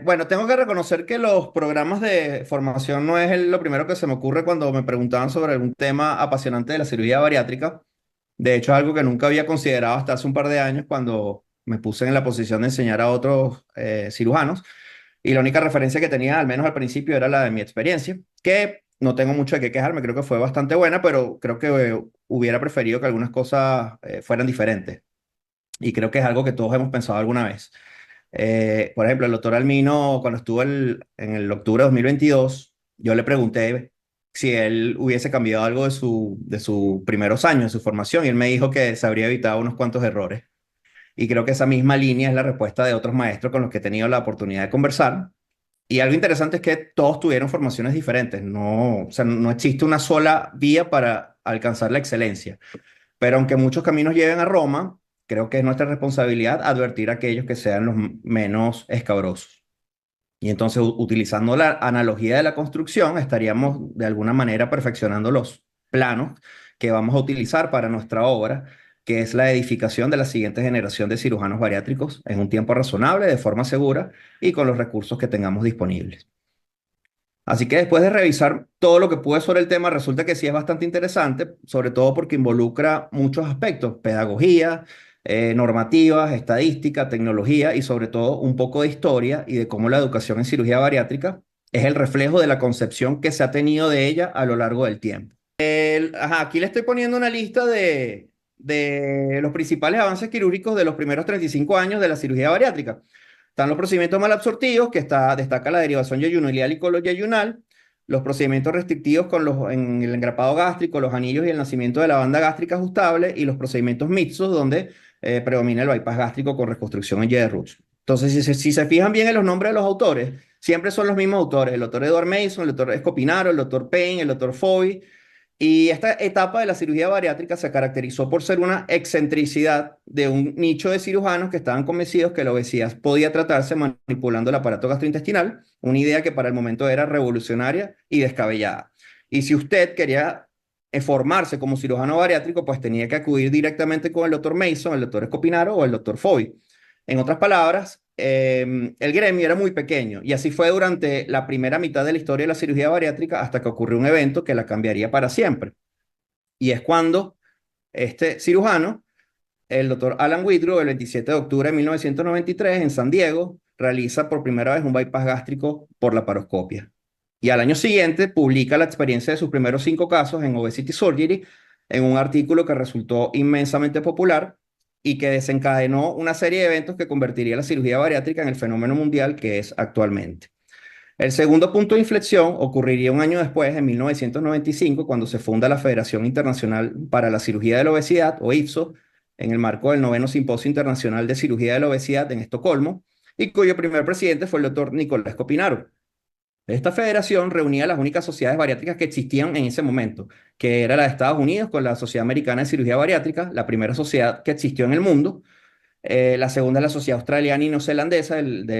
Bueno, tengo que reconocer que los programas de formación no es lo primero que se me ocurre cuando me preguntaban sobre algún tema apasionante de la cirugía bariátrica. De hecho, es algo que nunca había considerado hasta hace un par de años cuando me puse en la posición de enseñar a otros cirujanos. Y la única referencia que tenía, al menos al principio, era la de mi experiencia, que no tengo mucho de qué quejarme, creo que fue bastante buena, pero creo que hubiera preferido que algunas cosas fueran diferentes. Y creo que es algo que todos hemos pensado alguna vez. Por ejemplo, el doctor Almino, cuando estuvo en el octubre de 2022, yo le pregunté si él hubiese cambiado algo de sus primeros años, de su formación, y él me dijo que se habría evitado unos cuantos errores. Y creo que esa misma línea es la respuesta de otros maestros con los que he tenido la oportunidad de conversar. Y algo interesante es que todos tuvieron formaciones diferentes. No, o sea, no existe una sola vía para alcanzar la excelencia. Pero aunque muchos caminos lleven a Roma, creo que es nuestra responsabilidad advertir a aquellos que sean los menos escabrosos. Y entonces, utilizando la analogía de la construcción, estaríamos de alguna manera perfeccionando los planos que vamos a utilizar para nuestra obra, que es la edificación de la siguiente generación de cirujanos bariátricos en un tiempo razonable, de forma segura y con los recursos que tengamos disponibles. Así que después de revisar todo lo que pude sobre el tema, resulta que sí es bastante interesante, sobre todo porque involucra muchos aspectos: pedagogía, normativas, estadística, tecnología y sobre todo un poco de historia y de cómo la educación en cirugía bariátrica es el reflejo de la concepción que se ha tenido de ella a lo largo del tiempo. Ajá, aquí le estoy poniendo una lista de los principales avances quirúrgicos de los primeros 35 años de la cirugía bariátrica. Están los procedimientos malabsortivos, que destaca la derivación yeyunolial y coloyeyunal, los procedimientos restrictivos en el engrapado gástrico, los anillos y el nacimiento de la banda gástrica ajustable, y los procedimientos mixtos, donde predomina el bypass gástrico con reconstrucción en Y de Roots. Entonces, si se fijan bien en los nombres de los autores, siempre son los mismos autores: el doctor Edward Mason, el doctor Escopinaro, el doctor Payne, el doctor Foy. Y esta etapa de la cirugía bariátrica se caracterizó por ser una excentricidad de un nicho de cirujanos que estaban convencidos que la obesidad podía tratarse manipulando el aparato gastrointestinal, una idea que para el momento era revolucionaria y descabellada. Y si usted quería formarse como cirujano bariátrico, pues tenía que acudir directamente con el doctor Mason, el doctor Escopinaro o el doctor Foy. En otras palabras, el gremio era muy pequeño, y así fue durante la primera mitad de la historia de la cirugía bariátrica hasta que ocurrió un evento que la cambiaría para siempre. Y es cuando este cirujano, el doctor Alan Whitrow, el 27 de octubre de 1993 en San Diego, realiza por primera vez un bypass gástrico por la paroscopia. Y al año siguiente publica la experiencia de sus primeros 5 casos en Obesity Surgery en un artículo que resultó inmensamente popular y que desencadenó una serie de eventos que convertiría la cirugía bariátrica en el fenómeno mundial que es actualmente. El segundo punto de inflexión ocurriría un año después, en 1995, cuando se funda la Federación Internacional para la Cirugía de la Obesidad, o IFSO, en el marco del noveno Simposio Internacional de Cirugía de la Obesidad en Estocolmo, y cuyo primer presidente fue el doctor Nicolás Copinaro. Esta federación reunía las únicas sociedades bariátricas que existían en ese momento, que era la de Estados Unidos con la Sociedad Americana de Cirugía Bariátrica, la primera sociedad que existió en el mundo. La segunda es la Sociedad Australiana y Neozelandesa,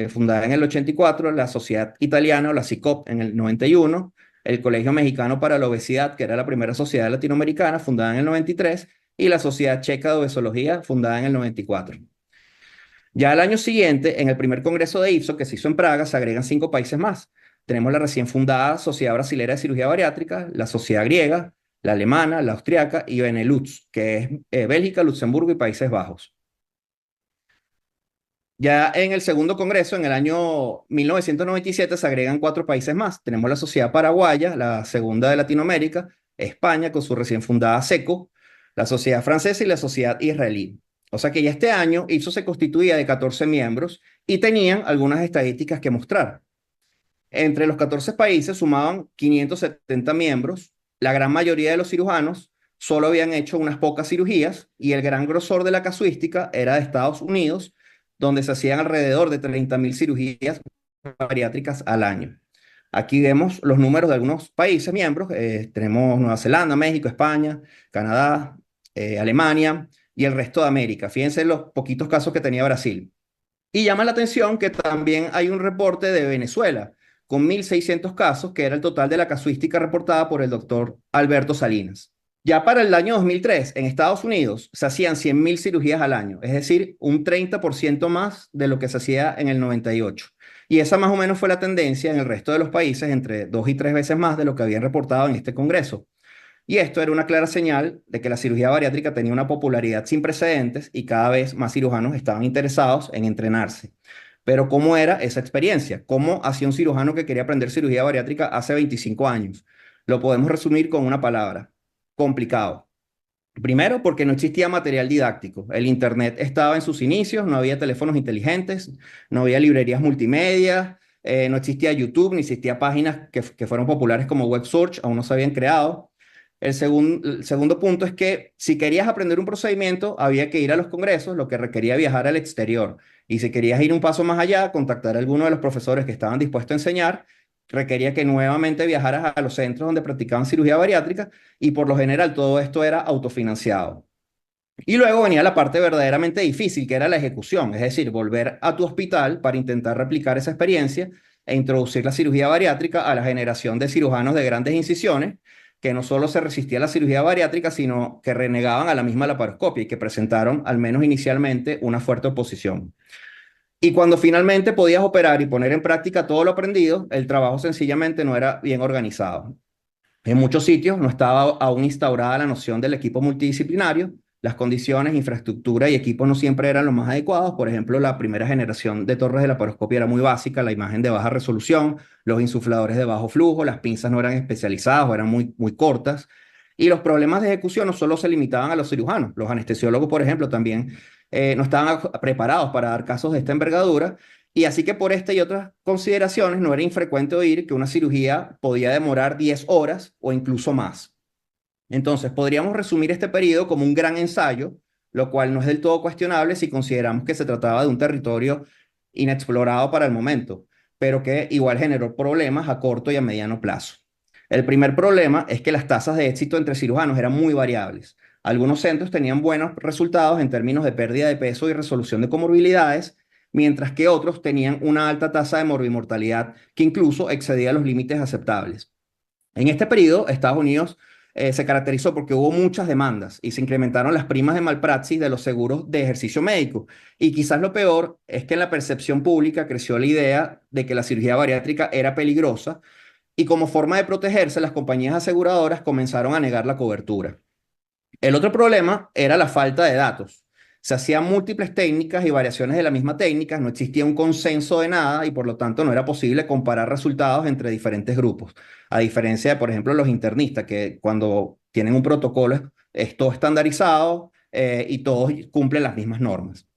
fundada en el 84, la Sociedad Italiana o la CICOP en el 91, el Colegio Mexicano para la Obesidad, que era la primera sociedad latinoamericana, fundada en el 93, y la Sociedad Checa de Obesología, fundada en el 94. Ya al año siguiente, en el primer congreso de IFSO, que se hizo en Praga, se agregan 5 países más. Tenemos la recién fundada Sociedad Brasilera de Cirugía Bariátrica, la Sociedad Griega, la Alemana, la Austriaca y Benelux, que es Bélgica, Luxemburgo y Países Bajos. Ya en el segundo congreso, en el año 1997, se agregan 4 países más. Tenemos la Sociedad Paraguaya, la segunda de Latinoamérica, España con su recién fundada SECO, la Sociedad Francesa y la Sociedad Israelí. O sea que ya este año IPSO se constituía de 14 miembros y tenían algunas estadísticas que mostrar. Entre los 14 países sumaban 570 miembros. La gran mayoría de los cirujanos solo habían hecho unas pocas cirugías y el gran grosor de la casuística era de Estados Unidos, donde se hacían alrededor de 30.000 cirugías bariátricas al año. Aquí vemos los números de algunos países miembros. Tenemos Nueva Zelanda, México, España, Canadá, Alemania y el resto de América. Fíjense los poquitos casos que tenía Brasil. Y llama la atención que también hay un reporte de Venezuela con 1.600 casos, que era el total de la casuística reportada por el doctor Alberto Salinas. Ya para el año 2003, en Estados Unidos, se hacían 100.000 cirugías al año, es decir, un 30% más de lo que se hacía en el 98. Y esa más o menos fue la tendencia en el resto de los países, entre 2 y 3 veces más de lo que habían reportado en este Congreso. Y esto era una clara señal de que la cirugía bariátrica tenía una popularidad sin precedentes y cada vez más cirujanos estaban interesados en entrenarse. Pero ¿cómo era esa experiencia? ¿Cómo hacía un cirujano que quería aprender cirugía bariátrica hace 25 años? Lo podemos resumir con una palabra: complicado. Primero, porque no existía material didáctico. El Internet estaba en sus inicios, no había teléfonos inteligentes, no había librerías multimedia, no existía YouTube, ni existía páginas que fueron populares como WebSearch, aún no se habían creado. El segundo punto es que si querías aprender un procedimiento, había que ir a los congresos, lo que requería viajar al exterior. Y si querías ir un paso más allá, contactar a alguno de los profesores que estaban dispuestos a enseñar, requería que nuevamente viajaras a los centros donde practicaban cirugía bariátrica y por lo general todo esto era autofinanciado. Y luego venía la parte verdaderamente difícil, que era la ejecución, es decir, volver a tu hospital para intentar replicar esa experiencia e introducir la cirugía bariátrica a la generación de cirujanos de grandes incisiones que no solo se resistían a la cirugía bariátrica, sino que renegaban a la misma laparoscopia y que presentaron, al menos inicialmente, una fuerte oposición. Y cuando finalmente podías operar y poner en práctica todo lo aprendido, el trabajo sencillamente no era bien organizado. En muchos sitios no estaba aún instaurada la noción del equipo multidisciplinario. Las condiciones, infraestructura y equipos no siempre eran los más adecuados. Por ejemplo, la primera generación de torres de laparoscopia era muy básica, la imagen de baja resolución, los insufladores de bajo flujo, las pinzas no eran especializadas o eran muy cortas. Y los problemas de ejecución no solo se limitaban a los cirujanos, los anestesiólogos, por ejemplo, también no estaban preparados para dar casos de esta envergadura. Y así que por esta y otras consideraciones no era infrecuente oír que una cirugía podía demorar 10 horas o incluso más. Entonces, podríamos resumir este periodo como un gran ensayo, lo cual no es del todo cuestionable si consideramos que se trataba de un territorio inexplorado para el momento, pero que igual generó problemas a corto y a mediano plazo. El primer problema es que las tasas de éxito entre cirujanos eran muy variables. Algunos centros tenían buenos resultados en términos de pérdida de peso y resolución de comorbilidades, mientras que otros tenían una alta tasa de morbimortalidad que incluso excedía los límites aceptables. En este periodo, Estados Unidos se caracterizó porque hubo muchas demandas y se incrementaron las primas de malpraxis de los seguros de ejercicio médico. Y quizás lo peor es que en la percepción pública creció la idea de que la cirugía bariátrica era peligrosa y como forma de protegerse, las compañías aseguradoras comenzaron a negar la cobertura. El otro problema era la falta de datos. Se hacían múltiples técnicas y variaciones de la misma técnica, no existía un consenso de nada y por lo tanto no era posible comparar resultados entre diferentes grupos. A diferencia de, por ejemplo, los internistas, que cuando tienen un protocolo es todo estandarizado y todos cumplen las mismas normas.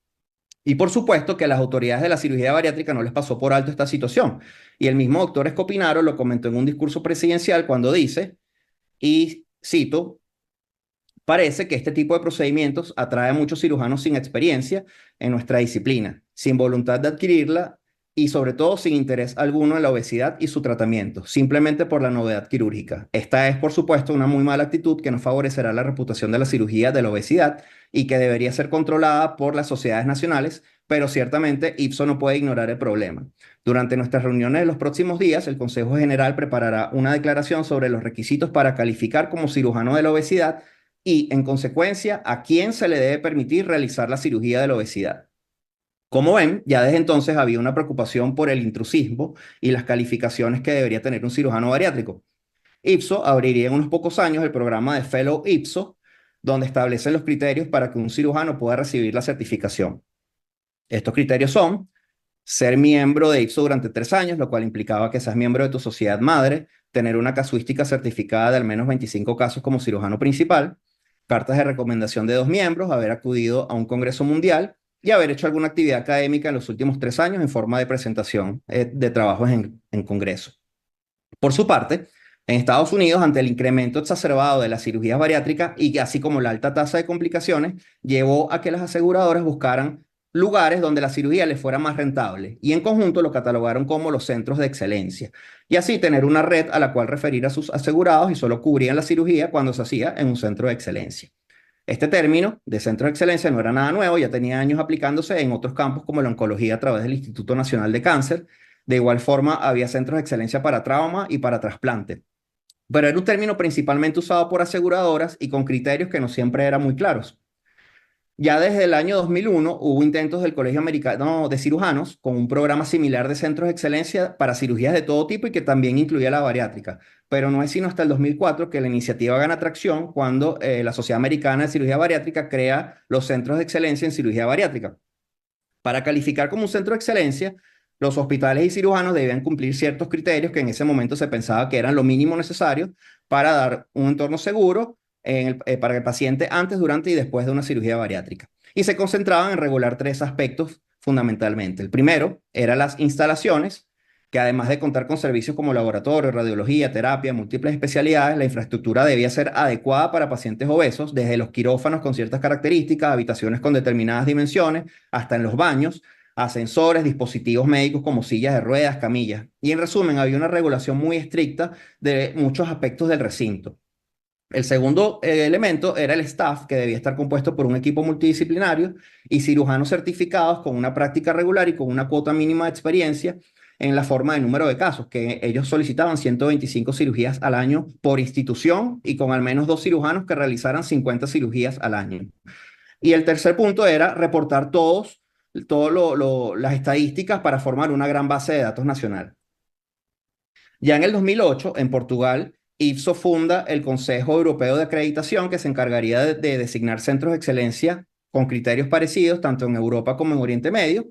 Y por supuesto que a las autoridades de la cirugía bariátrica no les pasó por alto esta situación. Y el mismo doctor Escopinaro lo comentó en un discurso presidencial cuando dice, y cito: parece que este tipo de procedimientos atrae a muchos cirujanos sin experiencia en nuestra disciplina, sin voluntad de adquirirla y sobre todo sin interés alguno en la obesidad y su tratamiento, simplemente por la novedad quirúrgica. Esta es, por supuesto, una muy mala actitud que no favorecerá la reputación de la cirugía de la obesidad y que debería ser controlada por las sociedades nacionales, pero ciertamente IPSO no puede ignorar el problema. Durante nuestras reuniones de los próximos días, el Consejo General preparará una declaración sobre los requisitos para calificar como cirujano de la obesidad y, en consecuencia, a quién se le debe permitir realizar la cirugía de la obesidad. Como ven, ya desde entonces había una preocupación por el intrusismo y las calificaciones que debería tener un cirujano bariátrico. IPSO abriría en unos pocos años el programa de Fellow IPSO, donde establecen los criterios para que un cirujano pueda recibir la certificación. Estos criterios son ser miembro de IPSO durante 3 años, lo cual implicaba que seas miembro de tu sociedad madre, tener una casuística certificada de al menos 25 casos como cirujano principal, cartas de recomendación de 2 miembros, haber acudido a un congreso mundial y haber hecho alguna actividad académica en los últimos 3 años en forma de presentación de trabajos en congreso. Por su parte, en Estados Unidos, ante el incremento exacerbado de las cirugías bariátricas y así como la alta tasa de complicaciones, llevó a que las aseguradoras buscaran lugares donde la cirugía les fuera más rentable y en conjunto lo catalogaron como los centros de excelencia y así tener una red a la cual referir a sus asegurados y solo cubrían la cirugía cuando se hacía en un centro de excelencia. Este término de centro de excelencia no era nada nuevo, ya tenía años aplicándose en otros campos como la oncología a través del Instituto Nacional de Cáncer. De igual forma, había centros de excelencia para trauma y para trasplante. Pero era un término principalmente usado por aseguradoras y con criterios que no siempre eran muy claros. Ya desde el año 2001 hubo intentos del Colegio Americano de Cirujanos con un programa similar de centros de excelencia para cirugías de todo tipo y que también incluía la bariátrica. Pero no es sino hasta el 2004 que la iniciativa gana tracción cuando la Sociedad Americana de Cirugía Bariátrica crea los centros de excelencia en cirugía bariátrica. Para calificar como un centro de excelencia, los hospitales y cirujanos debían cumplir ciertos criterios que en ese momento se pensaba que eran lo mínimo necesario para dar un entorno seguro para el paciente antes, durante y después de una cirugía bariátrica. Y se concentraban en regular tres aspectos fundamentalmente. El primero era las instalaciones, que además de contar con servicios como laboratorio, radiología, terapia, múltiples especialidades, la infraestructura debía ser adecuada para pacientes obesos, desde los quirófanos con ciertas características, habitaciones con determinadas dimensiones, hasta en los baños, ascensores, dispositivos médicos como sillas de ruedas, camillas. Y en resumen, había una regulación muy estricta de muchos aspectos del recinto. El segundo elemento era el staff, que debía estar compuesto por un equipo multidisciplinario y cirujanos certificados con una práctica regular y con una cuota mínima de experiencia en la forma de número de casos, que ellos solicitaban 125 cirugías al año por institución y con al menos 2 cirujanos que realizaran 50 cirugías al año. Y el tercer punto era reportar las estadísticas para formar una gran base de datos nacional. Ya en el 2008, en Portugal, IFSO funda el Consejo Europeo de Acreditación, que se encargaría de designar centros de excelencia con criterios parecidos, tanto en Europa como en Oriente Medio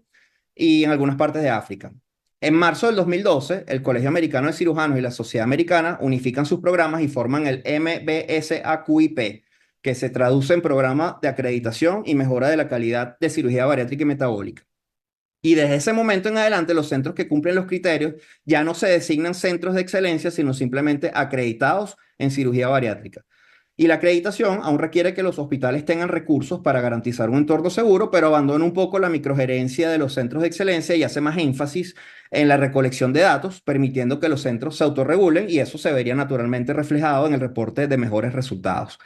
y en algunas partes de África. En marzo del 2012, el Colegio Americano de Cirujanos y la Sociedad Americana unifican sus programas y forman el MBSAQIP, que se traduce en Programa de Acreditación y Mejora de la Calidad de Cirugía Bariátrica y Metabólica. Y desde ese momento en adelante, los centros que cumplen los criterios ya no se designan centros de excelencia, sino simplemente acreditados en cirugía bariátrica. Y la acreditación aún requiere que los hospitales tengan recursos para garantizar un entorno seguro, pero abandona un poco la microgerencia de los centros de excelencia y hace más énfasis en la recolección de datos, permitiendo que los centros se autorregulen y eso se vería naturalmente reflejado en el reporte de mejores resultados.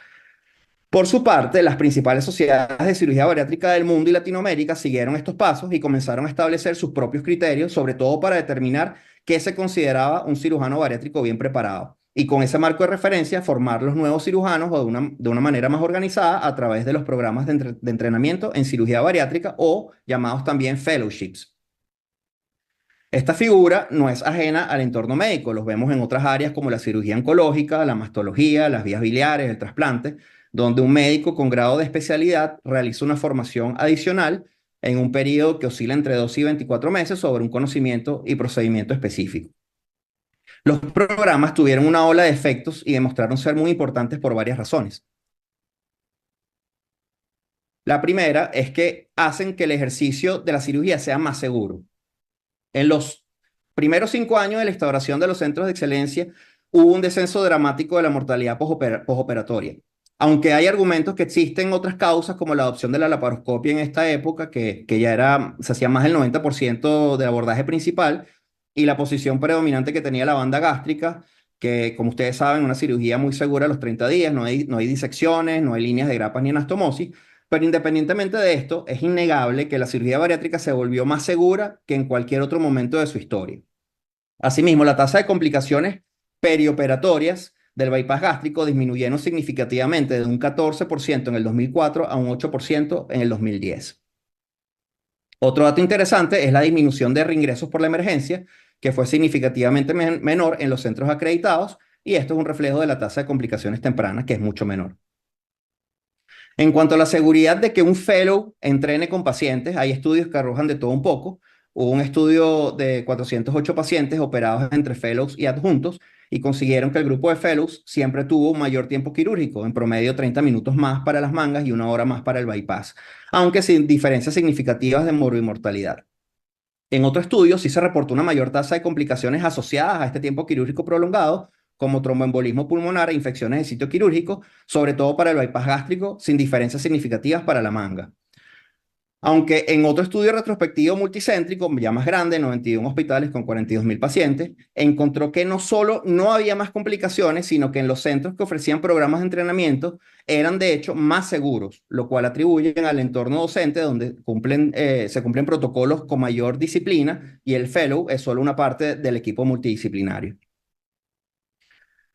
Por su parte, las principales sociedades de cirugía bariátrica del mundo y Latinoamérica siguieron estos pasos y comenzaron a establecer sus propios criterios, sobre todo para determinar qué se consideraba un cirujano bariátrico bien preparado. Y con ese marco de referencia, formar los nuevos cirujanos de una manera más organizada a través de los programas de entrenamiento en cirugía bariátrica o llamados también fellowships. Esta figura no es ajena al entorno médico, los vemos en otras áreas como la cirugía oncológica, la mastología, las vías biliares, el trasplante, donde un médico con grado de especialidad realiza una formación adicional en un periodo que oscila entre 2 y 24 meses sobre un conocimiento y procedimiento específico. Los programas tuvieron una ola de efectos y demostraron ser muy importantes por varias razones. La primera es que hacen que el ejercicio de la cirugía sea más seguro. En los primeros 5 años de la instauración de los centros de excelencia, hubo un descenso dramático de la mortalidad posoperatoria. Aunque hay argumentos que existen otras causas, como la adopción de la laparoscopia en esta época, que ya se hacía más del 90% del abordaje principal, y la posición predominante que tenía la banda gástrica, que como ustedes saben, una cirugía muy segura a los 30 días, no hay disecciones, no hay líneas de grapas ni anastomosis. Pero independientemente de esto, es innegable que la cirugía bariátrica se volvió más segura que en cualquier otro momento de su historia. Asimismo, la tasa de complicaciones perioperatorias del bypass gástrico disminuyeron significativamente de un 14% en el 2004 a un 8% en el 2010. Otro dato interesante es la disminución de reingresos por la emergencia, que fue significativamente menor en los centros acreditados, y esto es un reflejo de la tasa de complicaciones tempranas, que es mucho menor. En cuanto a la seguridad de que un fellow entrene con pacientes, hay estudios que arrojan de todo un poco. Hubo un estudio de 408 pacientes operados entre fellows y adjuntos y consiguieron que el grupo de fellows siempre tuvo un mayor tiempo quirúrgico, en promedio 30 minutos más para las mangas y 1 hora más para el bypass, aunque sin diferencias significativas de morbimortalidad. En otro estudio sí se reportó una mayor tasa de complicaciones asociadas a este tiempo quirúrgico prolongado, como tromboembolismo pulmonar e infecciones de sitio quirúrgico, sobre todo para el bypass gástrico, sin diferencias significativas para la manga. Aunque en otro estudio retrospectivo multicéntrico, ya más grande, 91 hospitales con 42.000 pacientes, encontró que no solo no había más complicaciones, sino que en los centros que ofrecían programas de entrenamiento eran de hecho más seguros, lo cual atribuyen al entorno docente donde se cumplen protocolos con mayor disciplina y el fellow es solo una parte del equipo multidisciplinario.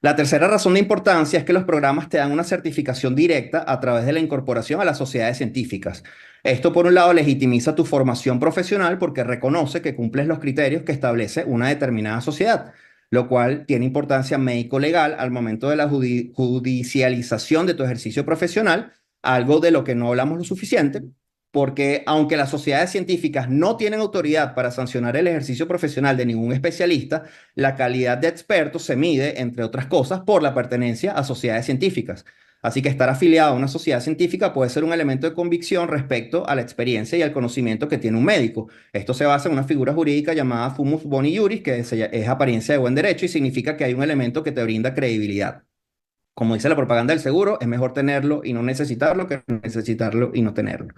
La tercera razón de importancia es que los programas te dan una certificación directa a través de la incorporación a las sociedades científicas. Esto, por un lado, legitimiza tu formación profesional porque reconoce que cumples los criterios que establece una determinada sociedad, lo cual tiene importancia médico-legal al momento de la judicialización de tu ejercicio profesional, algo de lo que no hablamos lo suficiente, porque aunque las sociedades científicas no tienen autoridad para sancionar el ejercicio profesional de ningún especialista, la calidad de experto se mide, entre otras cosas, por la pertenencia a sociedades científicas. Así que estar afiliado a una sociedad científica puede ser un elemento de convicción respecto a la experiencia y al conocimiento que tiene un médico. Esto se basa en una figura jurídica llamada fumus boni juris, que es apariencia de buen derecho y significa que hay un elemento que te brinda credibilidad. Como dice la propaganda del seguro, es mejor tenerlo y no necesitarlo que necesitarlo y no tenerlo.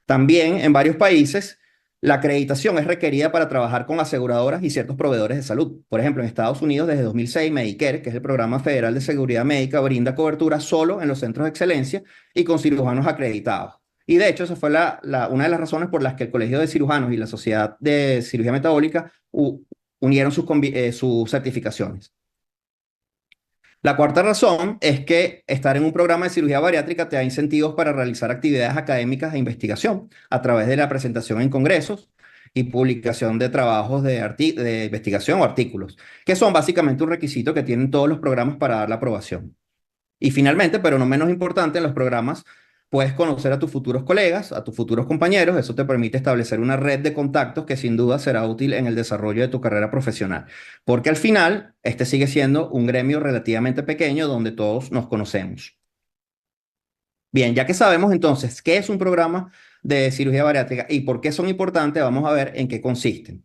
También en varios países, la acreditación es requerida para trabajar con aseguradoras y ciertos proveedores de salud. Por ejemplo, en Estados Unidos, desde 2006, Medicare, que es el Programa Federal de Seguridad Médica, brinda cobertura solo en los centros de excelencia y con cirujanos acreditados. Y de hecho, esa fue una de las razones por las que el Colegio de Cirujanos y la Sociedad de Cirugía Metabólica unieron sus certificaciones. La cuarta razón es que estar en un programa de cirugía bariátrica te da incentivos para realizar actividades académicas e investigación a través de la presentación en congresos y publicación de trabajos de investigación o artículos, que son básicamente un requisito que tienen todos los programas para dar la aprobación. Y finalmente, pero no menos importante, en los programas puedes conocer a tus futuros colegas, a tus futuros compañeros. Eso te permite establecer una red de contactos que sin duda será útil en el desarrollo de tu carrera profesional. Porque al final, este sigue siendo un gremio relativamente pequeño donde todos nos conocemos. Bien, ya que sabemos entonces qué es un programa de cirugía bariátrica y por qué son importantes, vamos a ver en qué consisten.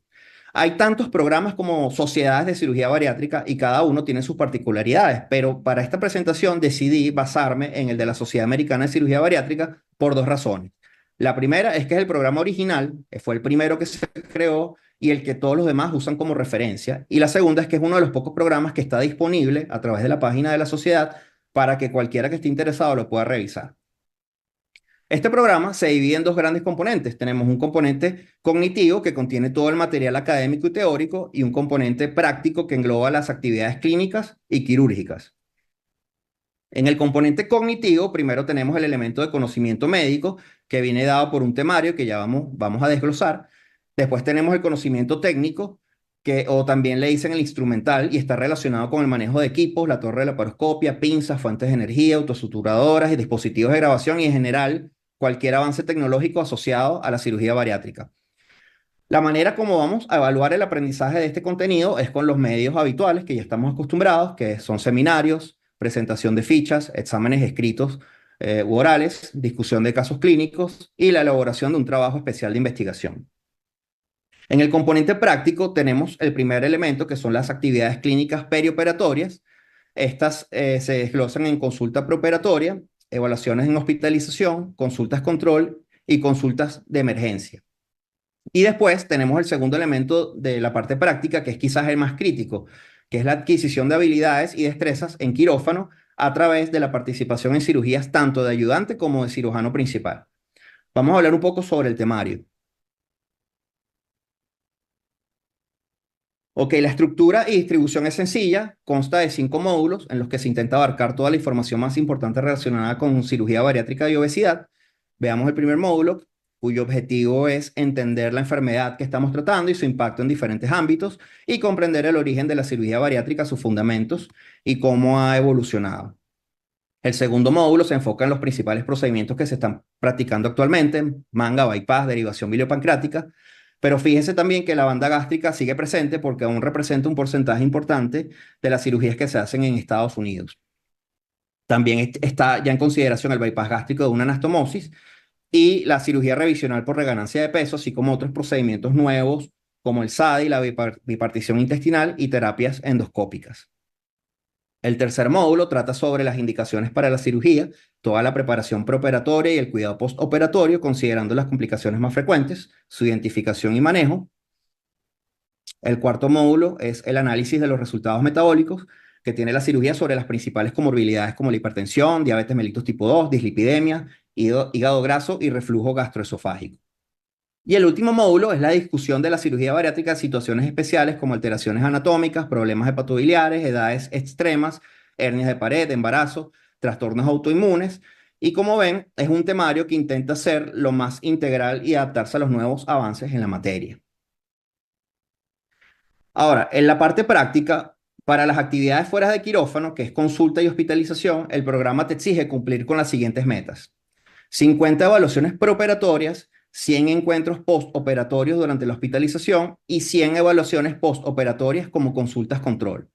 Hay tantos programas como sociedades de cirugía bariátrica y cada uno tiene sus particularidades, pero para esta presentación decidí basarme en el de la Sociedad Americana de Cirugía Bariátrica por dos razones. La primera es que es el programa original, que fue el primero que se creó y el que todos los demás usan como referencia. Y la segunda es que es uno de los pocos programas que está disponible a través de la página de la sociedad para que cualquiera que esté interesado lo pueda revisar. Este programa se divide en dos grandes componentes. Tenemos un componente cognitivo que contiene todo el material académico y teórico y un componente práctico que engloba las actividades clínicas y quirúrgicas. En el componente cognitivo, primero tenemos el elemento de conocimiento médico que viene dado por un temario que ya vamos a desglosar. Después tenemos el conocimiento técnico, o también le dicen el instrumental, y está relacionado con el manejo de equipos, la torre de laparoscopia, pinzas, fuentes de energía, autosuturadoras y dispositivos de grabación y en general cualquier avance tecnológico asociado a la cirugía bariátrica. La manera como vamos a evaluar el aprendizaje de este contenido es con los medios habituales que ya estamos acostumbrados, que son seminarios, presentación de fichas, exámenes escritos u orales, discusión de casos clínicos y la elaboración de un trabajo especial de investigación. En el componente práctico tenemos el primer elemento, que son las actividades clínicas perioperatorias. Estas se desglosan en consulta preoperatoria, evaluaciones en hospitalización, consultas control y consultas de emergencia. Y después tenemos el segundo elemento de la parte práctica, que es quizás el más crítico, que es la adquisición de habilidades y destrezas en quirófano a través de la participación en cirugías tanto de ayudante como de cirujano principal. Vamos a hablar un poco sobre el temario. Ok, la estructura y distribución es sencilla, consta de 5 módulos en los que se intenta abarcar toda la información más importante relacionada con cirugía bariátrica y obesidad. Veamos el primer módulo, cuyo objetivo es entender la enfermedad que estamos tratando y su impacto en diferentes ámbitos y comprender el origen de la cirugía bariátrica, sus fundamentos y cómo ha evolucionado. El segundo módulo se enfoca en los principales procedimientos que se están practicando actualmente, manga, bypass, derivación biliopancreática, pero fíjese también que la banda gástrica sigue presente porque aún representa un porcentaje importante de las cirugías que se hacen en Estados Unidos. También está ya en consideración el bypass gástrico de una anastomosis y la cirugía revisional por reganancia de peso, así como otros procedimientos nuevos como el SADI, la bipartición intestinal y terapias endoscópicas. El tercer módulo trata sobre las indicaciones para la cirugía, toda la preparación preoperatoria y el cuidado postoperatorio, considerando las complicaciones más frecuentes, su identificación y manejo. El cuarto módulo es el análisis de los resultados metabólicos que tiene la cirugía sobre las principales comorbilidades como la hipertensión, diabetes mellitus tipo 2, dislipidemia, hígado graso y reflujo gastroesofágico. Y el último módulo es la discusión de la cirugía bariátrica en situaciones especiales como alteraciones anatómicas, problemas hepatobiliares, edades extremas, hernias de pared, embarazo, trastornos autoinmunes. Y como ven, es un temario que intenta ser lo más integral y adaptarse a los nuevos avances en la materia. Ahora, en la parte práctica, para las actividades fuera de quirófano, que es consulta y hospitalización, el programa te exige cumplir con las siguientes metas: 50 evaluaciones preoperatorias, 100 encuentros postoperatorios durante la hospitalización y 100 evaluaciones postoperatorias como consultas control.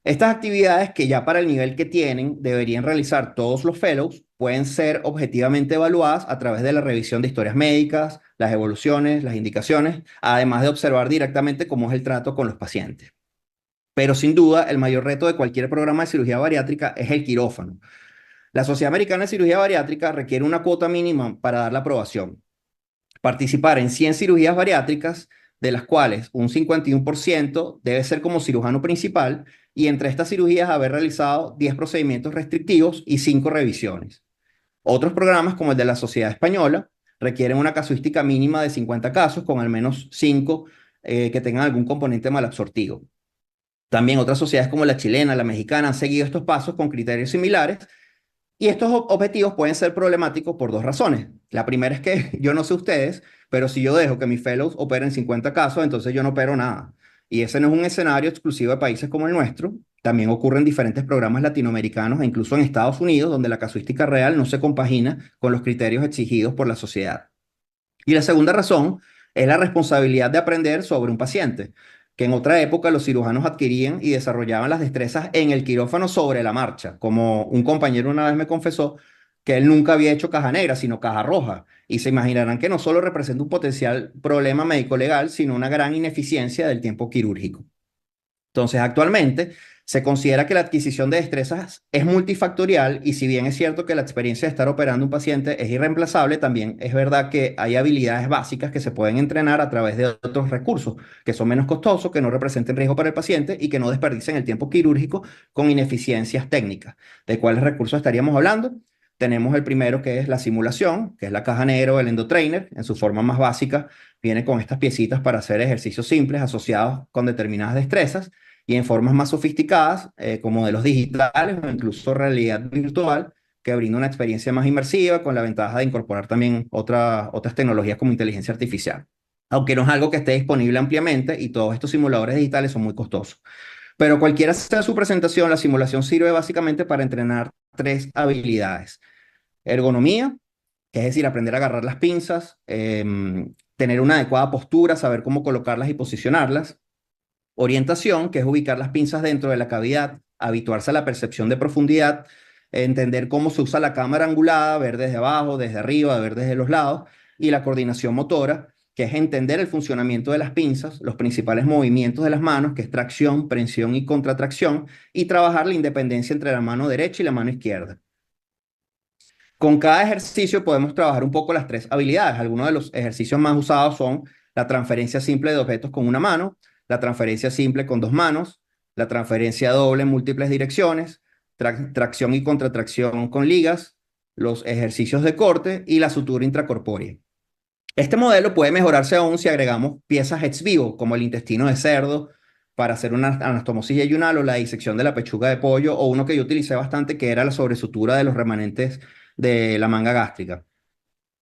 Estas actividades, que ya para el nivel que tienen deberían realizar todos los fellows, pueden ser objetivamente evaluadas a través de la revisión de historias médicas, las evoluciones, las indicaciones, además de observar directamente cómo es el trato con los pacientes. Pero sin duda, el mayor reto de cualquier programa de cirugía bariátrica es el quirófano. La Sociedad Americana de Cirugía Bariátrica requiere una cuota mínima para dar la aprobación: participar en 100 cirugías bariátricas, de las cuales un 51% debe ser como cirujano principal, y entre estas cirugías haber realizado 10 procedimientos restrictivos y 5 revisiones. Otros programas, como el de la Sociedad Española, requieren una casuística mínima de 50 casos, con al menos 5 que tengan algún componente malabsortivo. También otras sociedades como la chilena, la mexicana, han seguido estos pasos con criterios similares, y estos objetivos pueden ser problemáticos por dos razones. La primera es que yo no sé ustedes, pero si yo dejo que mis fellows operen 50 casos, entonces yo no opero nada. Y ese no es un escenario exclusivo de países como el nuestro. También ocurre en diferentes programas latinoamericanos e incluso en Estados Unidos, donde la casuística real no se compagina con los criterios exigidos por la sociedad. Y la segunda razón es la responsabilidad de aprender sobre un paciente, que en otra época los cirujanos adquirían y desarrollaban las destrezas en el quirófano sobre la marcha. Como un compañero una vez me confesó que él nunca había hecho caja negra, sino caja roja. Y se imaginarán que no solo representa un potencial problema médico-legal, sino una gran ineficiencia del tiempo quirúrgico. Entonces, actualmente se considera que la adquisición de destrezas es multifactorial, y si bien es cierto que la experiencia de estar operando un paciente es irreemplazable, también es verdad que hay habilidades básicas que se pueden entrenar a través de otros recursos que son menos costosos, que no representen riesgo para el paciente y que no desperdicien el tiempo quirúrgico con ineficiencias técnicas. ¿De cuáles recursos estaríamos hablando? Tenemos el primero, que es la simulación, que es la caja negra o el endotrainer. En su forma más básica, viene con estas piecitas para hacer ejercicios simples asociados con determinadas destrezas, y en formas más sofisticadas, como modelos digitales o incluso realidad virtual, que brinda una experiencia más inmersiva, con la ventaja de incorporar también otras tecnologías como inteligencia artificial. Aunque no es algo que esté disponible ampliamente, y todos estos simuladores digitales son muy costosos. Pero cualquiera sea su presentación, la simulación sirve básicamente para entrenar tres habilidades: ergonomía, que es decir, aprender a agarrar las pinzas, tener una adecuada postura, saber cómo colocarlas y posicionarlas; orientación, que es ubicar las pinzas dentro de la cavidad, habituarse a la percepción de profundidad, entender cómo se usa la cámara angulada, ver desde abajo, desde arriba, ver desde los lados; y la coordinación motora, que es entender el funcionamiento de las pinzas, los principales movimientos de las manos, que es tracción, prensión y contratracción, y trabajar la independencia entre la mano derecha y la mano izquierda. Con cada ejercicio podemos trabajar un poco las tres habilidades. Algunos de los ejercicios más usados son la transferencia simple de objetos con una mano, la transferencia simple con dos manos, la transferencia doble en múltiples direcciones, tracción y contratracción con ligas, los ejercicios de corte y la sutura intracorpórea. Este modelo puede mejorarse aún si agregamos piezas ex vivo, como el intestino de cerdo, para hacer una anastomosis yeyunal, o la disección de la pechuga de pollo, o uno que yo utilicé bastante, que era la sobresutura de los remanentes de la manga gástrica.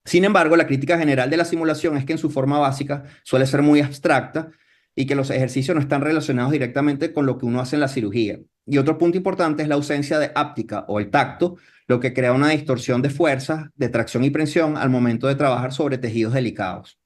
Sin embargo, la crítica general de la simulación es que en su forma básica suele ser muy abstracta, y que los ejercicios no están relacionados directamente con lo que uno hace en la cirugía. Y otro punto importante es la ausencia de áptica o el tacto, lo que crea una distorsión de fuerzas, de tracción y presión al momento de trabajar sobre tejidos delicados.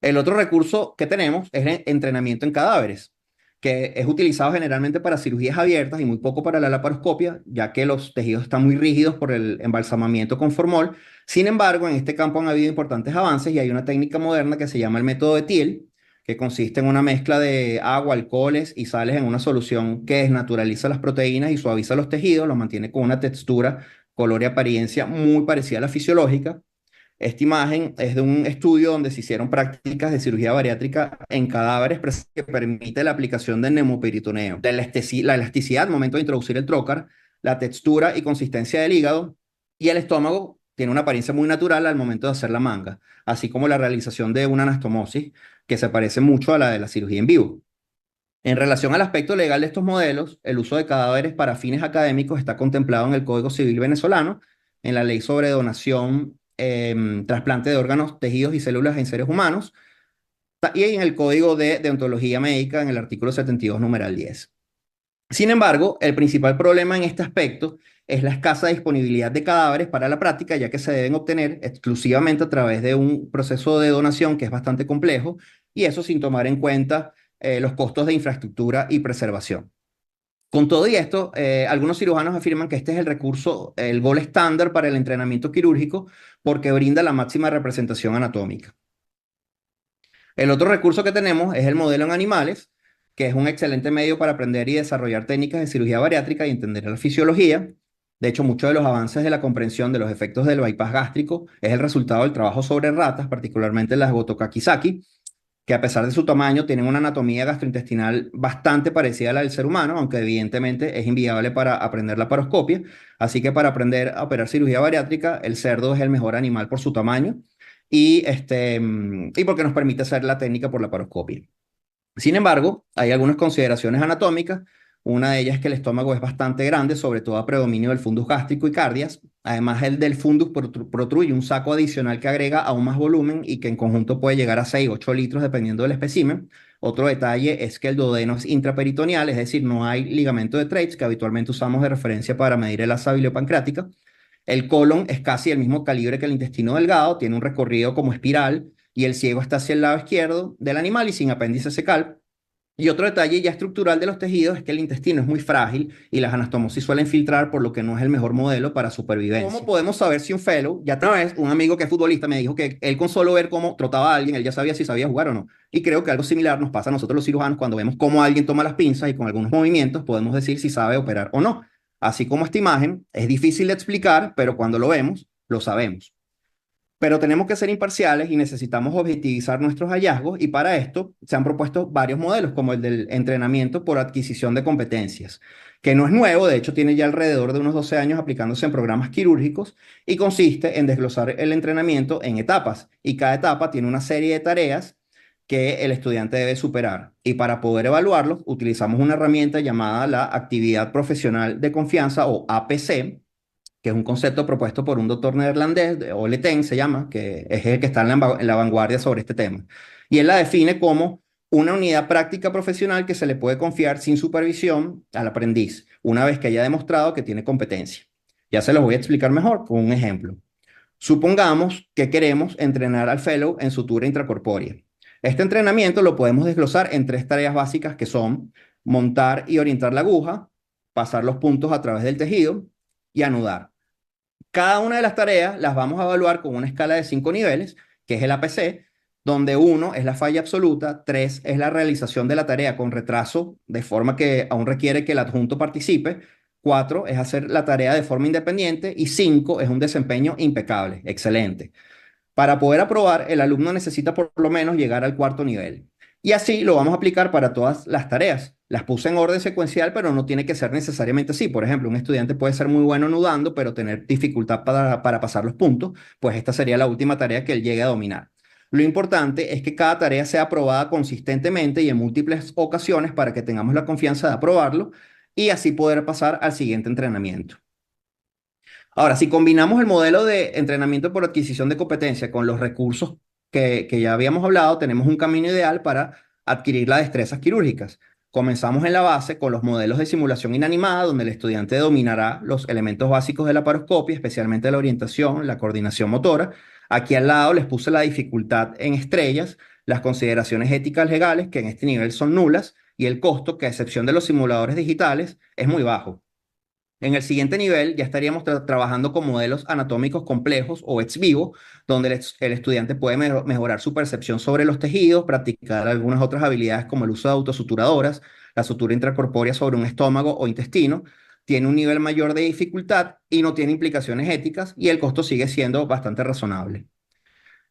El otro recurso que tenemos es el entrenamiento en cadáveres, que es utilizado generalmente para cirugías abiertas y muy poco para la laparoscopia, ya que los tejidos están muy rígidos por el embalsamamiento con formol. Sin embargo, en este campo han habido importantes avances, y hay una técnica moderna que se llama el método de Thiel, que consiste en una mezcla de agua, alcoholes y sales en una solución que desnaturaliza las proteínas y suaviza los tejidos, los mantiene con una textura, color y apariencia muy parecida a la fisiológica. Esta imagen es de un estudio donde se hicieron prácticas de cirugía bariátrica en cadáveres, que permite la aplicación del neumoperitoneo, la elasticidad al momento de introducir el trocar, la textura y consistencia del hígado y el estómago, tiene una apariencia muy natural al momento de hacer la manga, así como la realización de una anastomosis que se parece mucho a la de la cirugía en vivo. En relación al aspecto legal de estos modelos, el uso de cadáveres para fines académicos está contemplado en el Código Civil venezolano, en la ley sobre donación, trasplante de órganos, tejidos y células en seres humanos, y en el Código de Deontología Médica, en el artículo 72, numeral 10. Sin embargo, el principal problema en este aspecto es la escasa disponibilidad de cadáveres para la práctica, ya que se deben obtener exclusivamente a través de un proceso de donación que es bastante complejo, y eso sin tomar en cuenta los costos de infraestructura y preservación. Con todo y esto, algunos cirujanos afirman que este es el recurso, el gol estándar para el entrenamiento quirúrgico, porque brinda la máxima representación anatómica. El otro recurso que tenemos es el modelo en animales, que es un excelente medio para aprender y desarrollar técnicas de cirugía bariátrica y entender la fisiología. De hecho, muchos de los avances de la comprensión de los efectos del bypass gástrico es el resultado del trabajo sobre ratas, particularmente las Gotokakisaki, que a pesar de su tamaño tienen una anatomía gastrointestinal bastante parecida a la del ser humano, aunque evidentemente es inviable para aprender la paroscopia. Así que para aprender a operar cirugía bariátrica, el cerdo es el mejor animal por su tamaño y porque nos permite hacer la técnica por la paroscopia. Sin embargo, hay algunas consideraciones anatómicas. Una de ellas es que el estómago es bastante grande, sobre todo a predominio del fundus gástrico y cardias. Además, el del fundus protruye un saco adicional que agrega aún más volumen y que en conjunto puede llegar a 6, 8 litros dependiendo del espécimen. Otro detalle es que el duodeno es intraperitoneal, es decir, no hay ligamento de Treitz, que habitualmente usamos de referencia para medir el asa biliopancreática. El colon es casi el mismo calibre que el intestino delgado, tiene un recorrido como espiral y el ciego está hacia el lado izquierdo del animal y sin apéndice secal. Y otro detalle ya estructural de los tejidos es que el intestino es muy frágil y las anastomosis suelen filtrar, por lo que no es el mejor modelo para supervivencia. ¿Cómo podemos saber si un fellow, ya una vez un amigo que es futbolista me dijo que él con solo ver cómo trotaba a alguien, él ya sabía si sabía jugar o no? Y creo que algo similar nos pasa a nosotros los cirujanos cuando vemos cómo alguien toma las pinzas y con algunos movimientos podemos decir si sabe operar o no. Así como esta imagen es difícil de explicar, pero cuando lo vemos, lo sabemos. Pero tenemos que ser imparciales y necesitamos objetivizar nuestros hallazgos y para esto se han propuesto varios modelos, como el del entrenamiento por adquisición de competencias, que no es nuevo, de hecho tiene ya alrededor de unos 12 años aplicándose en programas quirúrgicos y consiste en desglosar el entrenamiento en etapas y cada etapa tiene una serie de tareas que el estudiante debe superar. Y para poder evaluarlos utilizamos una herramienta llamada la actividad profesional de confianza o APC, que es un concepto propuesto por un doctor neerlandés, Ole Ten se llama, que es el que está en la vanguardia sobre este tema. Y él la define como una unidad práctica profesional que se le puede confiar sin supervisión al aprendiz, una vez que haya demostrado que tiene competencia. Ya se los voy a explicar mejor con un ejemplo. Supongamos que queremos entrenar al fellow en sutura intracorpórea. Este entrenamiento lo podemos desglosar en tres tareas básicas que son montar y orientar la aguja, pasar los puntos a través del tejido y anudar. Cada una de las tareas las vamos a evaluar con una escala de 5 niveles, que es el APC, donde 1 es la falla absoluta, 3 es la realización de la tarea con retraso, de forma que aún requiere que el adjunto participe, 4 es hacer la tarea de forma independiente y 5 es un desempeño impecable, excelente. Para poder aprobar, el alumno necesita por lo menos llegar al cuarto nivel. Y así lo vamos a aplicar para todas las tareas. Las puse en orden secuencial, pero no tiene que ser necesariamente así. Por ejemplo, un estudiante puede ser muy bueno nudando, pero tener dificultad para pasar los puntos, pues esta sería la última tarea que él llegue a dominar. Lo importante es que cada tarea sea aprobada consistentemente y en múltiples ocasiones para que tengamos la confianza de aprobarlo y así poder pasar al siguiente entrenamiento. Ahora, si combinamos el modelo de entrenamiento por adquisición de competencia con los recursos que ya habíamos hablado, tenemos un camino ideal para adquirir las destrezas quirúrgicas. Comenzamos en la base con los modelos de simulación inanimada, donde el estudiante dominará los elementos básicos de la paroscopia, especialmente la orientación, la coordinación motora. Aquí al lado les puse la dificultad en estrellas, las consideraciones éticas legales, que en este nivel son nulas, y el costo, que a excepción de los simuladores digitales, es muy bajo. En el siguiente nivel ya estaríamos trabajando con modelos anatómicos complejos o ex vivo, donde el estudiante puede mejorar su percepción sobre los tejidos, practicar algunas otras habilidades como el uso de autosuturadoras, la sutura intracorpórea sobre un estómago o intestino. Tiene un nivel mayor de dificultad y no tiene implicaciones éticas y el costo sigue siendo bastante razonable.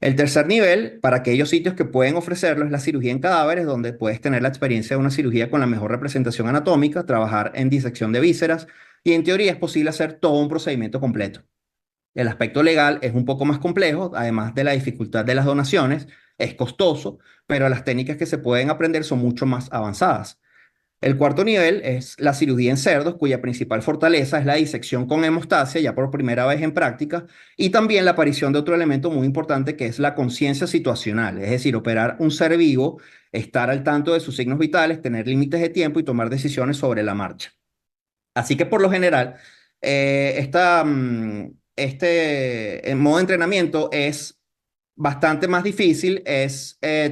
El tercer nivel, para aquellos sitios que pueden ofrecerlo, es la cirugía en cadáveres, donde puedes tener la experiencia de una cirugía con la mejor representación anatómica, trabajar en disección de vísceras y en teoría es posible hacer todo un procedimiento completo. El aspecto legal es un poco más complejo, además de la dificultad de las donaciones, es costoso, pero las técnicas que se pueden aprender son mucho más avanzadas. El cuarto nivel es la cirugía en cerdos, cuya principal fortaleza es la disección con hemostasia, ya por primera vez en práctica, y también la aparición de otro elemento muy importante que es la conciencia situacional, es decir, operar un ser vivo, estar al tanto de sus signos vitales, tener límites de tiempo y tomar decisiones sobre la marcha. Así que por lo general, este modo de entrenamiento es bastante más difícil,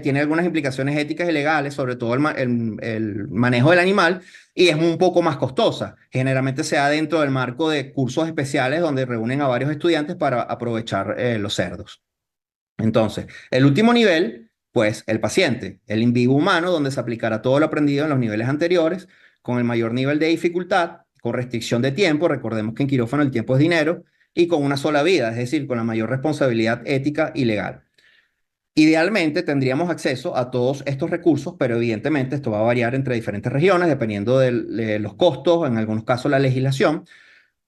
tiene algunas implicaciones éticas y legales, sobre todo el manejo del animal, y es un poco más costosa. Generalmente se da dentro del marco de cursos especiales donde reúnen a varios estudiantes para aprovechar los cerdos. Entonces, el último nivel, pues el paciente, el in vivo humano, donde se aplicará todo lo aprendido en los niveles anteriores, con el mayor nivel de dificultad, con restricción de tiempo, recordemos que en quirófano el tiempo es dinero, y con una sola vida, es decir, con la mayor responsabilidad ética y legal. Idealmente tendríamos acceso a todos estos recursos, pero evidentemente esto va a variar entre diferentes regiones, dependiendo de los costos, en algunos casos la legislación,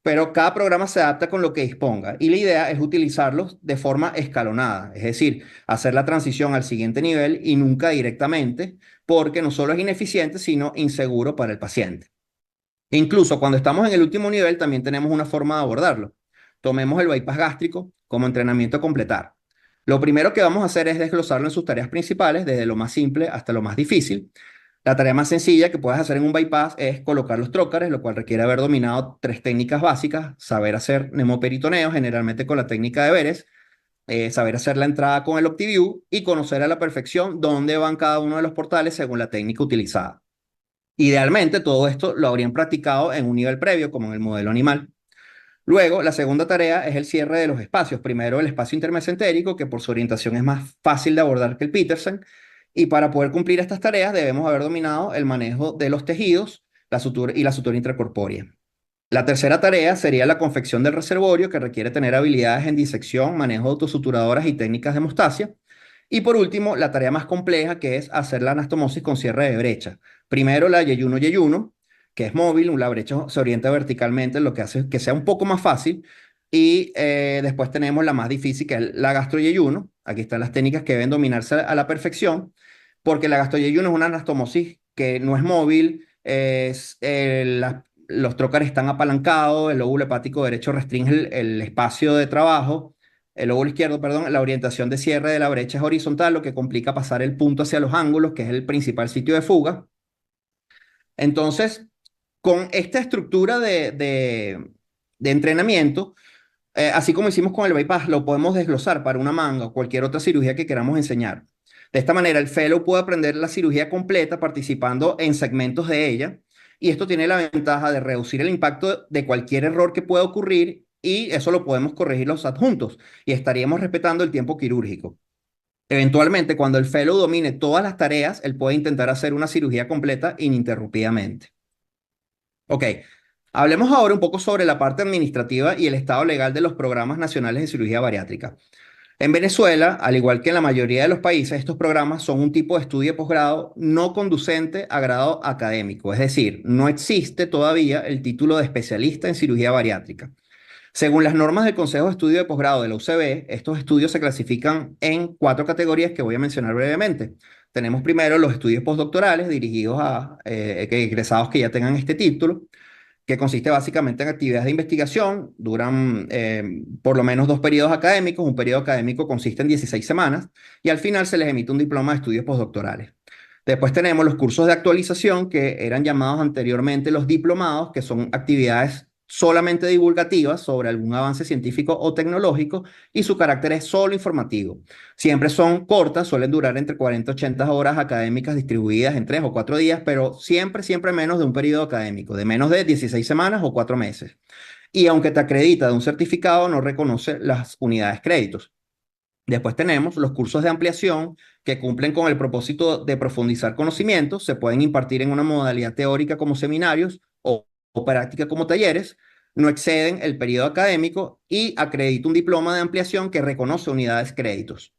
pero cada programa se adapta con lo que disponga y la idea es utilizarlos de forma escalonada, es decir, hacer la transición al siguiente nivel y nunca directamente, porque no solo es ineficiente, sino inseguro para el paciente. Incluso cuando estamos en el último nivel, también tenemos una forma de abordarlo. Tomemos el bypass gástrico como entrenamiento a completar. Lo primero que vamos a hacer es desglosarlo en sus tareas principales, desde lo más simple hasta lo más difícil. La tarea más sencilla que puedes hacer en un bypass es colocar los trócares, lo cual requiere haber dominado tres técnicas básicas: saber hacer nemoperitoneo, generalmente con la técnica de Veres, saber hacer la entrada con el OptiView y conocer a la perfección dónde van cada uno de los portales según la técnica utilizada. Idealmente, todo esto lo habrían practicado en un nivel previo, como en el modelo animal. Luego, la segunda tarea es el cierre de los espacios. Primero, el espacio intermesentérico, que por su orientación es más fácil de abordar que el Petersen. Y para poder cumplir estas tareas, debemos haber dominado el manejo de los tejidos, la sutura y la sutura intracorpórea. La tercera tarea sería la confección del reservorio, que requiere tener habilidades en disección, manejo de autosuturadoras y técnicas de hemostasia. Y por último, la tarea más compleja, que es hacer la anastomosis con cierre de brecha. Primero, la yeyuno-yeyuno, que es móvil, la brecha se orienta verticalmente, lo que hace que sea un poco más fácil. Y después tenemos la más difícil, que es la gastroyeyuno. Aquí están las técnicas que deben dominarse a la perfección, porque la gastroyeyuno es una anastomosis que no es móvil, los trócares están apalancados, el lóbulo hepático derecho restringe el espacio de trabajo, el lóbulo izquierdo, perdón, la orientación de cierre de la brecha es horizontal, lo que complica pasar el punto hacia los ángulos, que es el principal sitio de fuga. Entonces, con esta estructura de entrenamiento, así como hicimos con el bypass, lo podemos desglosar para una manga o cualquier otra cirugía que queramos enseñar. De esta manera, el fellow puede aprender la cirugía completa participando en segmentos de ella, y esto tiene la ventaja de reducir el impacto de cualquier error que pueda ocurrir, y eso lo podemos corregir los adjuntos y estaríamos respetando el tiempo quirúrgico. Eventualmente, cuando el fellow domine todas las tareas, él puede intentar hacer una cirugía completa ininterrumpidamente. Ok, hablemos ahora un poco sobre la parte administrativa y el estado legal de los programas nacionales de cirugía bariátrica. En Venezuela, al igual que en la mayoría de los países, estos programas son un tipo de estudio de posgrado no conducente a grado académico, es decir, no existe todavía el título de especialista en cirugía bariátrica. Según las normas del Consejo de Estudio de Posgrado de la UCB, estos estudios se clasifican en cuatro categorías que voy a mencionar brevemente. Tenemos primero los estudios postdoctorales dirigidos a egresados que ya tengan este título, que consiste básicamente en actividades de investigación, duran por lo menos 2 periodos académicos. Un periodo académico consiste en 16 semanas y al final se les emite un diploma de estudios postdoctorales. Después tenemos los cursos de actualización, que eran llamados anteriormente los diplomados, que son actividades solamente divulgativas sobre algún avance científico o tecnológico, y su carácter es solo informativo. Siempre son cortas, suelen durar entre 40 y 80 horas académicas distribuidas en 3 o 4 días, pero siempre, siempre menos de un periodo académico, de menos de 16 semanas o 4 meses. Y aunque te acredita de un certificado, no reconoce las unidades créditos. Después tenemos los cursos de ampliación, que cumplen con el propósito de profundizar conocimientos. Se pueden impartir en una modalidad teórica como seminarios o práctica como talleres. No exceden el periodo académico y acredita un diploma de ampliación que reconoce unidades créditos.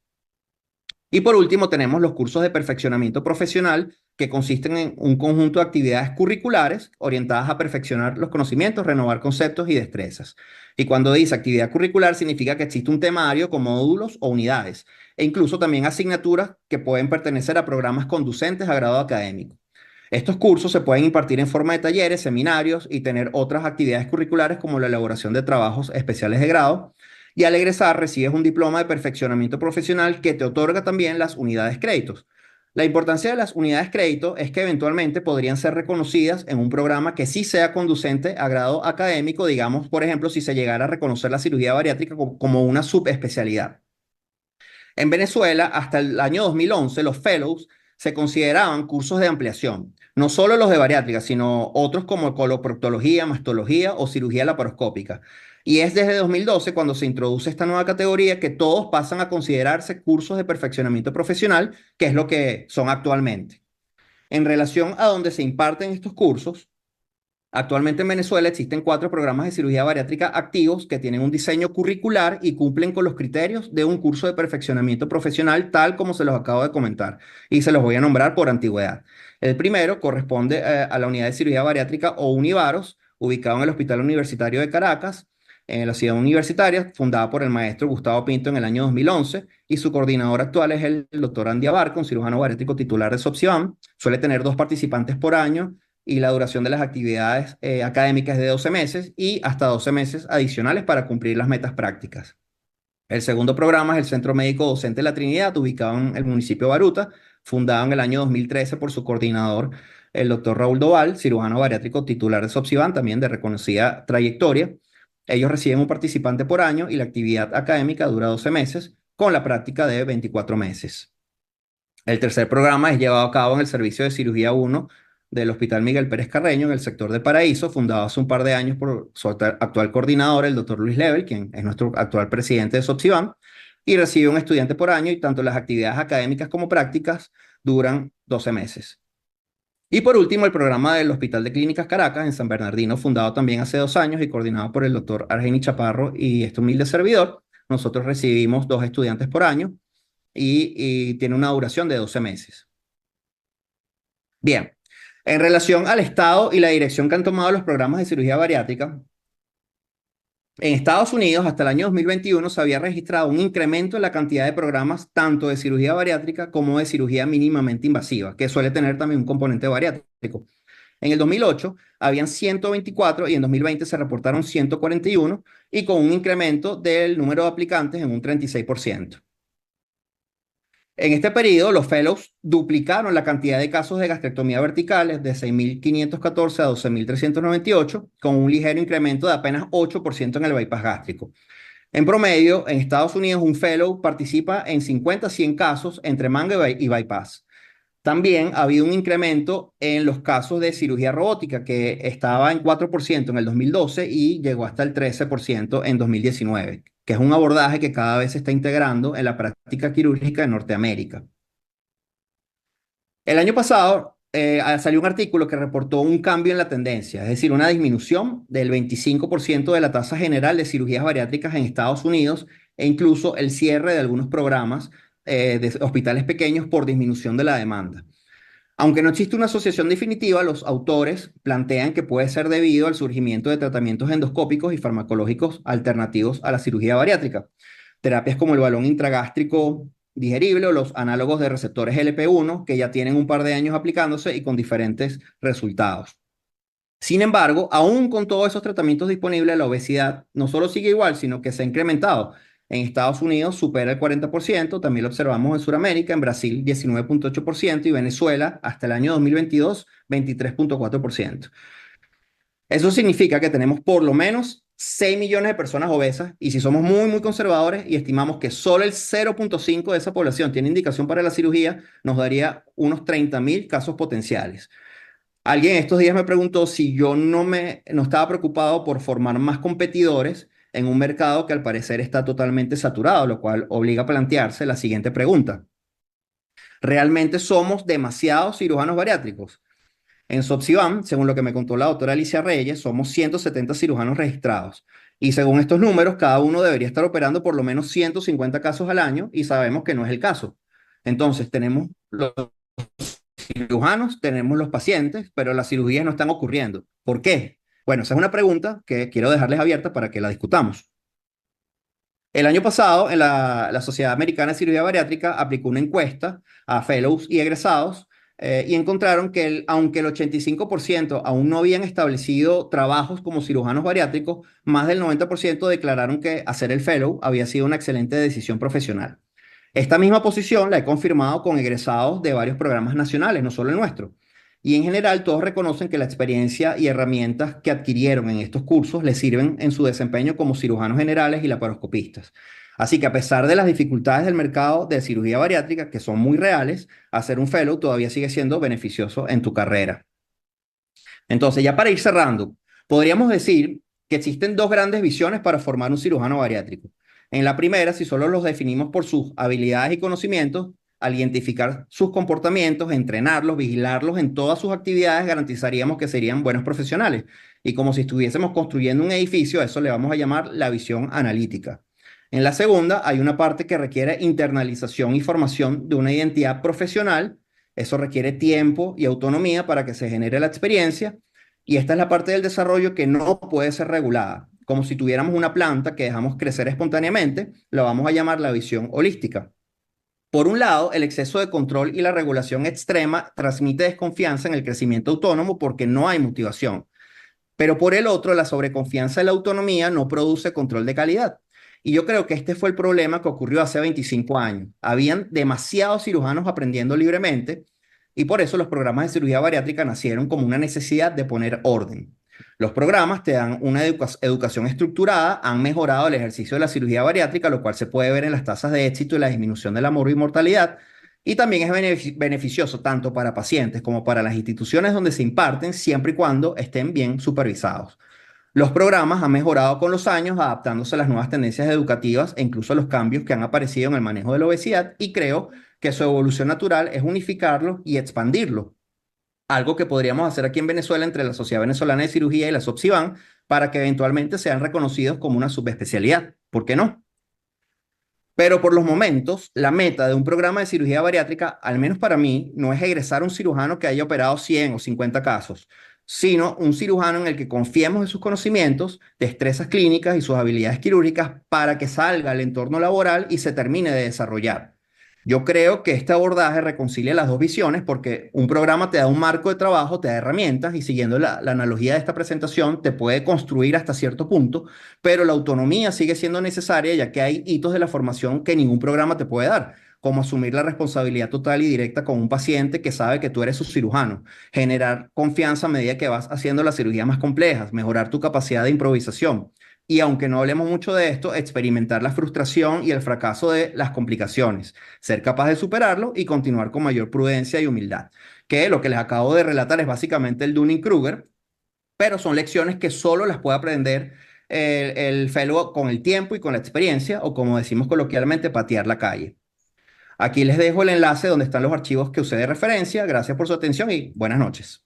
Y por último tenemos los cursos de perfeccionamiento profesional, que consisten en un conjunto de actividades curriculares orientadas a perfeccionar los conocimientos, renovar conceptos y destrezas. Y cuando dice actividad curricular, significa que existe un temario con módulos o unidades, e incluso también asignaturas que pueden pertenecer a programas conducentes a grado académico. Estos cursos se pueden impartir en forma de talleres, seminarios y tener otras actividades curriculares como la elaboración de trabajos especiales de grado. Y al egresar recibes un diploma de perfeccionamiento profesional que te otorga también las unidades créditos. La importancia de las unidades crédito es que eventualmente podrían ser reconocidas en un programa que sí sea conducente a grado académico, digamos, por ejemplo, si se llegara a reconocer la cirugía bariátrica como una subespecialidad. En Venezuela, hasta el año 2011, los fellows se consideraban cursos de ampliación, no solo los de bariátrica, sino otros como coloproctología, mastología o cirugía laparoscópica. Y es desde 2012 cuando se introduce esta nueva categoría que todos pasan a considerarse cursos de perfeccionamiento profesional, que es lo que son actualmente. En relación a donde se imparten estos cursos, actualmente en Venezuela existen 4 programas de cirugía bariátrica activos que tienen un diseño curricular y cumplen con los criterios de un curso de perfeccionamiento profesional, tal como se los acabo de comentar, y se los voy a nombrar por antigüedad. El primero corresponde a la unidad de cirugía bariátrica o Univaros, ubicado en el Hospital Universitario de Caracas, en la ciudad universitaria, fundada por el maestro Gustavo Pinto en el año 2011, y su coordinador actual es el doctor Andy Abarca, un cirujano bariátrico titular de SOPSIBAM. Suele tener 2 participantes por año y la duración de las actividades académicas es de 12 meses y hasta 12 meses adicionales para cumplir las metas prácticas. El segundo programa es el Centro Médico Docente La Trinidad, ubicado en el municipio de Baruta, fundado en el año 2013 por su coordinador, el doctor Raúl Doval, cirujano bariátrico titular de SOPSIBAN, también de reconocida trayectoria. Ellos reciben un participante por año y la actividad académica dura 12 meses, con la práctica de 24 meses. El tercer programa es llevado a cabo en el Servicio de Cirugía 1 del Hospital Miguel Pérez Carreño, en el sector de Paraíso, fundado hace un par de años por su actual coordinador, el doctor Luis Level, quien es nuestro actual presidente de SOPSIBAN, y recibe un estudiante por año y tanto las actividades académicas como prácticas duran 12 meses. Y por último, el programa del Hospital de Clínicas Caracas en San Bernardino, fundado también hace 2 años y coordinado por el doctor Argeni Chaparro y este humilde servidor. Nosotros recibimos 2 estudiantes por año y tiene una duración de 12 meses. Bien, en relación al estado y la dirección que han tomado los programas de cirugía bariátrica, en Estados Unidos hasta el año 2021 se había registrado un incremento en la cantidad de programas tanto de cirugía bariátrica como de cirugía mínimamente invasiva, que suele tener también un componente bariátrico. En el 2008 habían 124 y en 2020 se reportaron 141 y con un incremento del número de aplicantes en un 36%. En este periodo, los fellows duplicaron la cantidad de casos de gastrectomía verticales de 6.514 a 12.398, con un ligero incremento de apenas 8% en el bypass gástrico. En promedio, en Estados Unidos, un fellow participa en 50 a 100 casos entre manga y bypass. También ha habido un incremento en los casos de cirugía robótica, que estaba en 4% en el 2012 y llegó hasta el 13% en 2019, que es un abordaje que cada vez se está integrando en la práctica quirúrgica en Norteamérica. El año pasado salió un artículo que reportó un cambio en la tendencia, es decir, una disminución del 25% de la tasa general de cirugías bariátricas en Estados Unidos e incluso el cierre de algunos programas de hospitales pequeños por disminución de la demanda. Aunque no existe una asociación definitiva, los autores plantean que puede ser debido al surgimiento de tratamientos endoscópicos y farmacológicos alternativos a la cirugía bariátrica. Terapias como el balón intragástrico digerible o los análogos de receptores LP1, que ya tienen un par de años aplicándose y con diferentes resultados. Sin embargo, aún con todos esos tratamientos disponibles, la obesidad no solo sigue igual, sino que se ha incrementado. En Estados Unidos supera el 40%, también lo observamos en Sudamérica, en Brasil 19.8% y Venezuela hasta el año 2022 23.4%. Eso significa que tenemos por lo menos 6 millones de personas obesas y si somos muy conservadores y estimamos que solo el 0.5 de esa población tiene indicación para la cirugía, nos daría unos 30.000 casos potenciales. Alguien estos días me preguntó si yo no estaba preocupado por formar más competidores en un mercado que al parecer está totalmente saturado, lo cual obliga a plantearse la siguiente pregunta. ¿Realmente somos demasiados cirujanos bariátricos? En SOPSIBAM, según lo que me contó la doctora Alicia Reyes, somos 170 cirujanos registrados. Y según estos números, cada uno debería estar operando por lo menos 150 casos al año y sabemos que no es el caso. Entonces, tenemos los cirujanos tenemos los pacientes, pero las cirugías no están ocurriendo. ¿Por qué? Bueno, esa es una pregunta que quiero dejarles abierta para que la discutamos. El año pasado, la Sociedad Americana de Cirugía Bariátrica aplicó una encuesta a fellows y egresados y encontraron que aunque el 85% aún no habían establecido trabajos como cirujanos bariátricos, más del 90% declararon que hacer el fellow había sido una excelente decisión profesional. Esta misma posición la he confirmado con egresados de varios programas nacionales, no solo el nuestro. Y en general todos reconocen que la experiencia y herramientas que adquirieron en estos cursos les sirven en su desempeño como cirujanos generales y laparoscopistas. Así que a pesar de las dificultades del mercado de cirugía bariátrica, que son muy reales, hacer un fellow todavía sigue siendo beneficioso en tu carrera. Entonces, ya para ir cerrando, podríamos decir que existen dos grandes visiones para formar un cirujano bariátrico. En la primera, si solo los definimos por sus habilidades y conocimientos, al identificar sus comportamientos, entrenarlos, vigilarlos en todas sus actividades, garantizaríamos que serían buenos profesionales. Y como si estuviésemos construyendo un edificio, a eso le vamos a llamar la visión analítica. En la segunda, hay una parte que requiere internalización y formación de una identidad profesional. Eso requiere tiempo y autonomía para que se genere la experiencia. Y esta es la parte del desarrollo que no puede ser regulada. Como si tuviéramos una planta que dejamos crecer espontáneamente, la vamos a llamar la visión holística. Por un lado, el exceso de control y la regulación extrema transmite desconfianza en el crecimiento autónomo porque no hay motivación. Pero por el otro, la sobreconfianza en la autonomía no produce control de calidad. Y yo creo que este fue el problema que ocurrió hace 25 años. Habían demasiados cirujanos aprendiendo libremente y por eso los programas de cirugía bariátrica nacieron como una necesidad de poner orden. Los programas te dan una educación estructurada, han mejorado el ejercicio de la cirugía bariátrica, lo cual se puede ver en las tasas de éxito y la disminución de la mortalidad. Y también es beneficioso tanto para pacientes como para las instituciones donde se imparten, siempre y cuando estén bien supervisados. Los programas han mejorado con los años, adaptándose a las nuevas tendencias educativas e incluso a los cambios que han aparecido en el manejo de la obesidad, y creo que su evolución natural es unificarlo y expandirlo. Algo que podríamos hacer aquí en Venezuela entre la Sociedad Venezolana de Cirugía y la SOPSIVAN para que eventualmente sean reconocidos como una subespecialidad. ¿Por qué no? Pero por los momentos, la meta de un programa de cirugía bariátrica, al menos para mí, no es egresar un cirujano que haya operado 100 o 50 casos, sino un cirujano en el que confiemos en sus conocimientos, destrezas clínicas y sus habilidades quirúrgicas para que salga al entorno laboral y se termine de desarrollar. Yo creo que este abordaje reconcilia las dos visiones porque un programa te da un marco de trabajo, te da herramientas y siguiendo la analogía de esta presentación te puede construir hasta cierto punto, pero la autonomía sigue siendo necesaria ya que hay hitos de la formación que ningún programa te puede dar, como asumir la responsabilidad total y directa con un paciente que sabe que tú eres su cirujano, generar confianza a medida que vas haciendo las cirugías más complejas, mejorar tu capacidad de improvisación. Y aunque no hablemos mucho de esto, experimentar la frustración y el fracaso de las complicaciones, ser capaz de superarlo y continuar con mayor prudencia y humildad. Que lo que les acabo de relatar es básicamente el Dunning-Kruger, pero son lecciones que solo las puede aprender el fellow con el tiempo y con la experiencia, o como decimos coloquialmente, patear la calle. Aquí les dejo el enlace donde están los archivos que usé de referencia. Gracias por su atención y buenas noches.